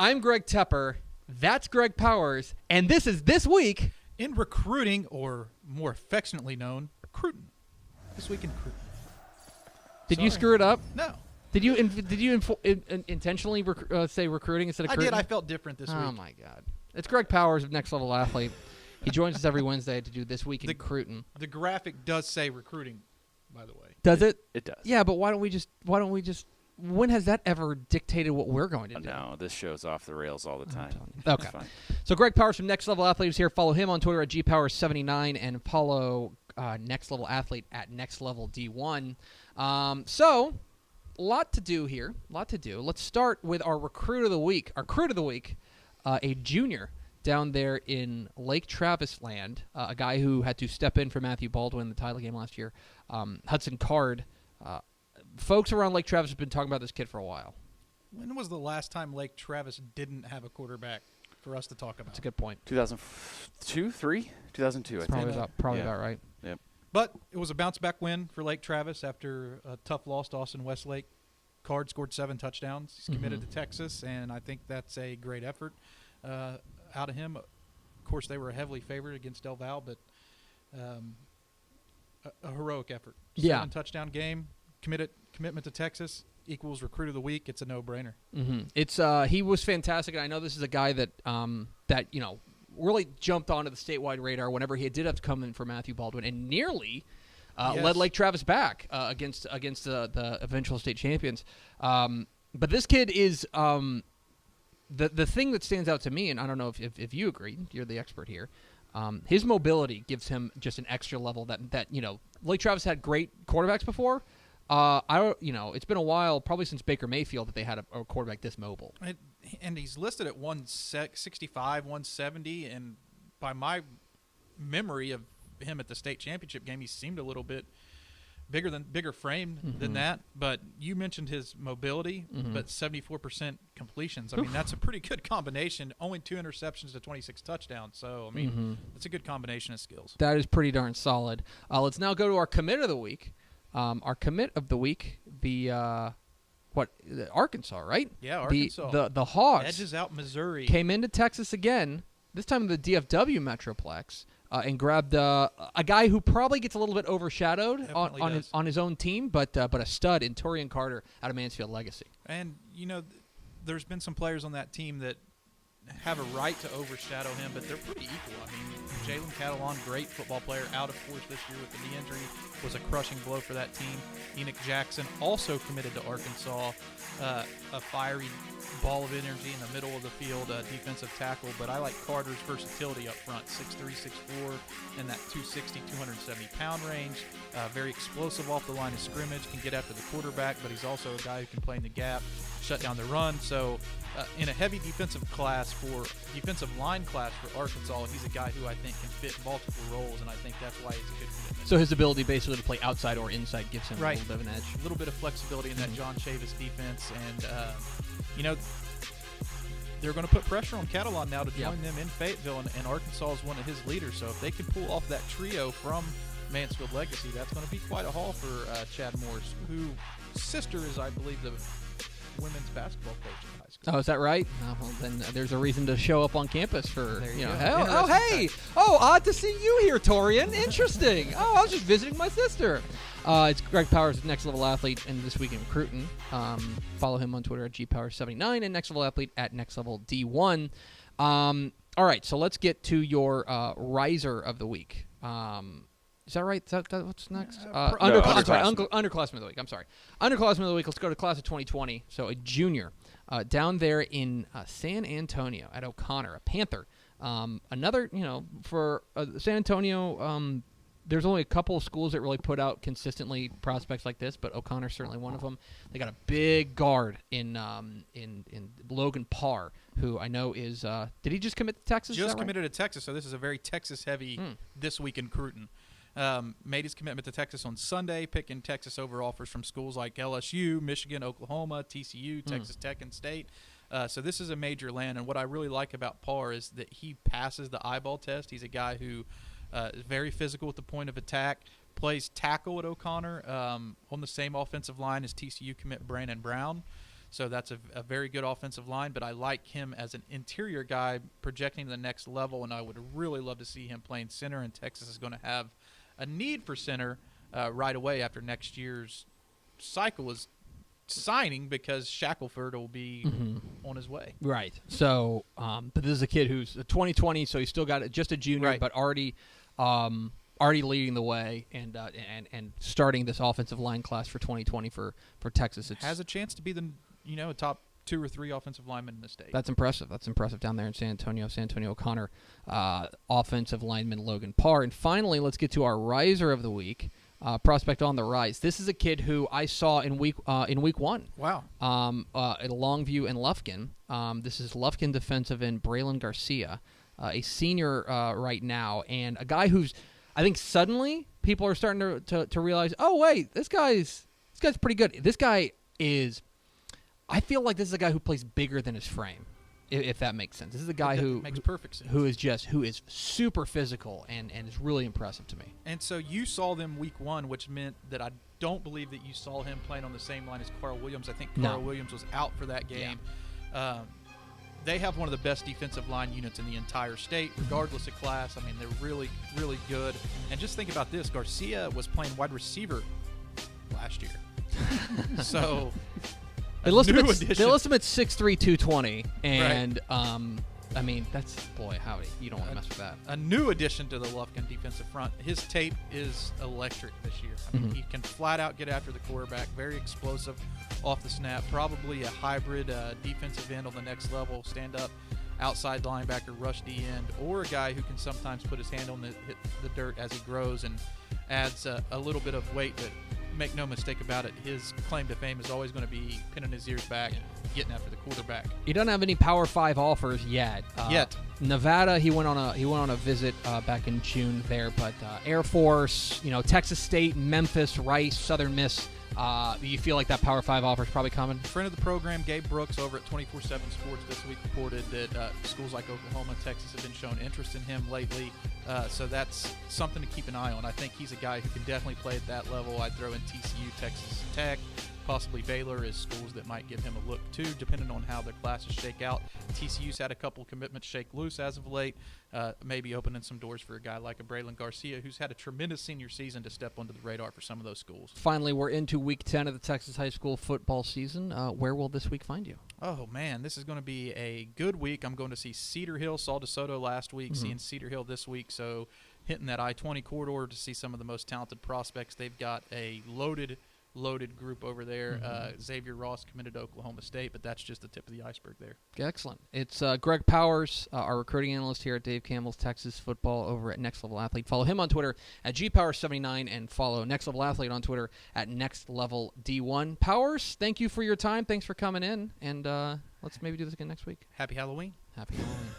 I'm Greg Tepper. That's Greg Powers. And this is This Week in Recruiting, or more affectionately known, Recruiting. This Week in Recruiting. Did you screw it up? No. Did you intentionally say recruiting instead of recruiting? I did. I felt different this week. Oh, my God. It's Greg Powers of Next Level Athlete. He joins us every Wednesday to do This Week in Recruiting. The graphic does say recruiting, by the way. Does it? It does. Yeah, but why don't we just when has that ever dictated what we're going to do? No, this show's off the rails all the time. Okay. So Greg Powers from Next Level Athlete is here. Follow him on Twitter at GPowers79 and follow Next Level Athlete at Next Level D1. So, a lot to do here. Let's start with our Recruit of the Week. Our Recruit of the Week, a junior down there in Lake Travis land, a guy who had to step in for Matthew Baldwin in the title game last year, Hudson Card. Folks around Lake Travis have been talking about this kid for a while. When was the last time Lake Travis didn't have a quarterback for us to talk about? That's a good point. 2002, 2002, I think. Probably about right. Yep. But it was a bounce-back win for Lake Travis after a tough loss to Austin Westlake. Card scored 7 touchdowns. He's committed to Texas, and I think that's a great effort out of him. Of course, they were heavily favored against Del Val, but a heroic effort. 7-touchdown game. Commitment to Texas equals Recruit of the Week. It's a no-brainer. It's he was fantastic, and I know this is a guy that really jumped onto the statewide radar whenever he did have to come in for Matthew Baldwin, and nearly led Lake Travis back against the eventual state champions. But this kid is the thing that stands out to me, and I don't know if you agree. You're the expert here. His mobility gives him just an extra level that Lake Travis had great quarterbacks before. It's been a while, probably since Baker Mayfield, that they had a quarterback this mobile. And he's listed at 165, 170, and by my memory of him at the state championship game, he seemed a little bit bigger frame than that. But you mentioned his mobility, but 74% completions. I mean, that's a pretty good combination. Only 2 interceptions to 26 touchdowns. So, I mean, it's a good combination of skills. That is pretty darn solid. Let's now go to our commit of the week. Our commit of the week, Arkansas, right? Yeah, Arkansas. The Hogs. Edges out Missouri. Came into Texas again, this time in the DFW Metroplex, and grabbed a guy who probably gets a little bit overshadowed on his own team, but a stud in Taurean Carter out of Mansfield Legacy. And, there's been some players on that team that have a right to overshadow him, but they're pretty equal. I mean, Jalen Catalan, great football player, out of course this year with the knee injury, was a crushing blow for that team. Enoch Jackson also committed to Arkansas, a fiery ball of energy in the middle of the field, defensive tackle. But I like Carter's versatility up front, 6'3", 6'4", in that 260, 270-pound range. Very explosive off the line of scrimmage, can get after the quarterback, but he's also a guy who can play in the gap, shut down the run. So in a heavy defensive line class for Arkansas, he's a guy who I think can fit multiple roles, and I think that's why it's a good commitment. So his ability basically to play outside or inside gives him a little bit of an edge. A little bit of flexibility in that John Chavis defense, and they're going to put pressure on Catalan now to join them in Fayetteville, and Arkansas is one of his leaders. So if they can pull off that trio from Mansfield Legacy, that's going to be quite a haul for Chad Morris, whose sister is, I believe, the women's basketball coach in high school. Oh, is that right? Oh, well, then there's a reason to show up on campus for, hey! Oh, odd to see you here, Taurean. Interesting. I was just visiting my sister. It's Greg Powers, Next Level Athlete, and This Week in Recruiting. Follow him on Twitter at GPowers79 and Next Level Athlete at Next Level D1. All right, so let's get to your riser of the week. Is that right? Is that what's next? Underclassman of the week. I'm sorry. Underclassman of the week. Let's go to class of 2020. So a junior down there in San Antonio at O'Connor, a Panther. Another, for San Antonio, there's only a couple of schools that really put out consistently prospects like this, but O'Connor's certainly one of them. They got a big guard in Logan Parr, who I know is did he just commit to Texas? Just committed to Texas, so this is a very Texas-heavy This Week in Recruiting. Made his commitment to Texas on Sunday, picking Texas over offers from schools like LSU, Michigan, Oklahoma, TCU, Texas Tech, and State. So this is a major land, and what I really like about Parr is that he passes the eyeball test. He's a guy who is very physical at the point of attack, plays tackle at O'Connor on the same offensive line as TCU commit Brandon Brown. So that's a very good offensive line, but I like him as an interior guy projecting to the next level, and I would really love to see him playing center, and Texas is going to have a need for center right away after next year's cycle is signing because Shackelford will be on his way. Right. So, but this is a kid who's 2020, so he's still got just a junior, Right. but already leading the way and starting this offensive line class for 2020 for Texas. It Has a chance to be the a top 2 or 3 offensive linemen in the state. That's impressive. That's impressive down there in San Antonio. San Antonio O'Connor, offensive lineman Logan Parr. And finally, let's get to our riser of the week. Prospect on the rise. This is a kid who I saw in week 1. Wow. At Longview and Lufkin. This is Lufkin defensive end Breylon Garcia, a senior right now, and a guy who's, I think suddenly people are starting to realize, oh wait, this guy's pretty good. This guy is. I feel like this is a guy who plays bigger than his frame, if that makes sense. This is a guy who makes perfect sense. Who is super physical and is really impressive to me. And so you saw them week 1, which meant that I don't believe that you saw him playing on the same line as Carl Williams. I think Carl Williams was out for that game. Yeah. They have one of the best defensive line units in the entire state, regardless of class. I mean, they're really, really good. And just think about this. Garcia was playing wide receiver last year. So they list him at 6'3", 220, and right. I mean, boy, howdy, you don't want to mess with that. A new addition to the Lufkin defensive front. His tape is electric this year. I mean, he can flat out get after the quarterback, very explosive off the snap, probably a hybrid defensive end on the next level, stand up, outside linebacker, rush D end, or a guy who can sometimes put his hand on the dirt as he grows and adds a little bit of weight, but make no mistake about it, his claim to fame is always going to be pinning his ears back, getting after the quarterback. He doesn't have any Power 5 offers yet. Nevada, he went on a visit back in June there, but Air Force, Texas State, Memphis, Rice, Southern Miss. You feel like that Power 5 offer is probably coming? Friend of the program, Gabe Brooks over at 24/7 Sports this week reported that schools like Oklahoma and Texas have been showing interest in him lately. So that's something to keep an eye on. I think he's a guy who can definitely play at that level. I'd throw in TCU, Texas Tech, possibly Baylor as schools that might give him a look too, depending on how their classes shake out. TCU's had a couple commitments shake loose as of late, maybe opening some doors for a guy like a Breylon Garcia, who's had a tremendous senior season to step onto the radar for some of those schools. Finally, we're into week 10 of the Texas high school football season. Where will this week find you? Oh, man, this is going to be a good week. I'm going to see Cedar Hill, saw DeSoto last week, seeing Cedar Hill this week, so hitting that I-20 corridor to see some of the most talented prospects. They've got a loaded group over there. Xavier Ross committed to Oklahoma State, but that's just the tip of the iceberg there. Excellent. It's Greg Powers, our recruiting analyst here at Dave Campbell's Texas Football over at Next Level Athlete. Follow him on Twitter at GPowers79 and follow Next Level Athlete on Twitter at Next Level D1. Powers, thank you for your time. Thanks for coming in, and let's maybe do this again next week. Happy Halloween. Happy Halloween.